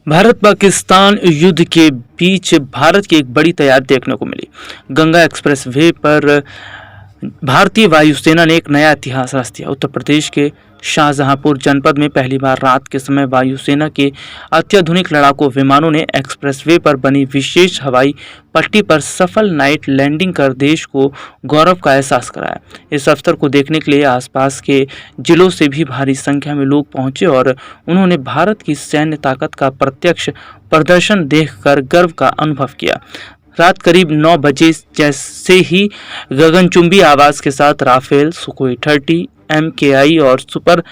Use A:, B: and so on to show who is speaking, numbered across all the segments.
A: भारत पाकिस्तान युद्ध के बीच भारत की एक बड़ी तैयारी देखने को मिली। गंगा एक्सप्रेस वे पर भारतीय वायुसेना ने एक नया इतिहास रच दिया। उत्तर प्रदेश के शाहजहांपुर जनपद में पहली बार रात के समय वायुसेना के अत्याधुनिक लड़ाकू विमानों ने एक्सप्रेसवे पर बनी विशेष हवाई पट्टी पर सफल नाइट लैंडिंग कर देश को गौरव का एहसास कराया। इस अवसर को देखने के लिए आसपास के जिलों से भी भारी संख्या में लोग पहुंचे और उन्होंने भारत की सैन्य ताकत का प्रत्यक्ष प्रदर्शन देखकर गर्व का अनुभव किया। रात करीब 9 बजे जैसे ही गगनचुंबी आवाज के साथ राफेल, सुखोई 30, MKI और सुपर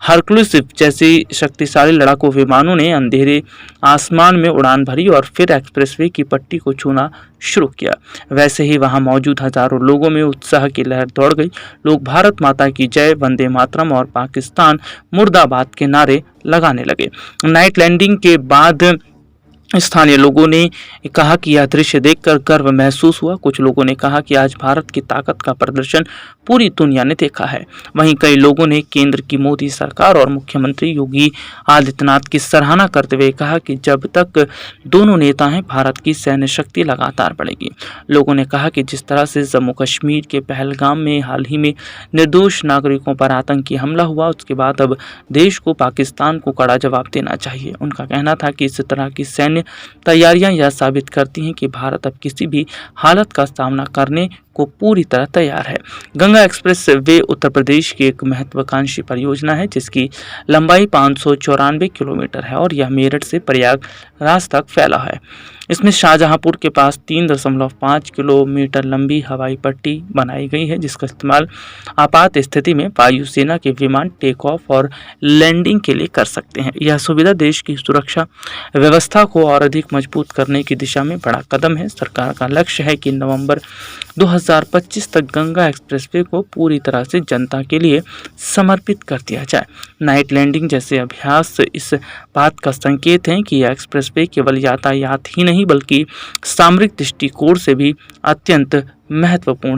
A: हरक्यूलिस जैसी शक्तिशाली लड़ाकू विमानों ने अंधेरे आसमान में उड़ान भरी और फिर एक्सप्रेसवे की पट्टी को छूना शुरू किया। वैसे ही वहां मौजूद हजारों लोगों में उत्साह की लहर दौड़ गई। लोग भारत माता की जय, वंदे मातरम और पाकिस्तान मुर्दाबाद के नारे लगाने लगे। नाइट लैंडिंग के बाद स्थानीय लोगों ने कहा कि यह दृश्य देखकर गर्व महसूस हुआ। कुछ लोगों ने कहा कि आज भारत की ताकत का प्रदर्शन पूरी दुनिया ने देखा है। वहीं कई लोगों ने केंद्र की मोदी सरकार और मुख्यमंत्री योगी आदित्यनाथ की सराहना करते हुए कहा कि जब तक दोनों नेता हैं, भारत की सैन्य शक्ति लगातार बढ़ेगी। लोगों ने कहा कि जिस तरह से जम्मू कश्मीर के पहलगाम में हाल ही में निर्दोष नागरिकों पर आतंकी हमला हुआ, उसके बाद अब देश को पाकिस्तान को कड़ा जवाब देना चाहिए। उनका कहना था कि इस तरह की सैन्य तैयारियां यह साबित करती हैं कि भारत अब किसी भी हालत का सामना करने को पूरी तरह तैयार है। गंगा एक्सप्रेस वे उत्तर प्रदेश की एक महत्वाकांक्षी परियोजना है जिसकी लंबाई 594 किलोमीटर है और यह मेरठ से प्रयागराज तक फैला है। इसमें शाहजहांपुर के पास 3.5 किलोमीटर लंबी हवाई पट्टी बनाई गई है जिसका इस्तेमाल आपात स्थिति में वायुसेना के विमान टेक ऑफ और लैंडिंग के लिए कर सकते हैं। यह सुविधा देश की सुरक्षा व्यवस्था को और अधिक मजबूत करने की दिशा में बड़ा कदम है। सरकार का लक्ष्य है कि नवंबर 2025 तक गंगा एक्सप्रेसवे को पूरी तरह से जनता के लिए समर्पित कर दिया जाए। नाइट लैंडिंग जैसे अभ्यास इस बात का संकेत है कि यह एक्सप्रेसवे केवल यातायात ही नहीं बल्कि सामरिक दृष्टिकोण से भी अत्यंत महत्वपूर्ण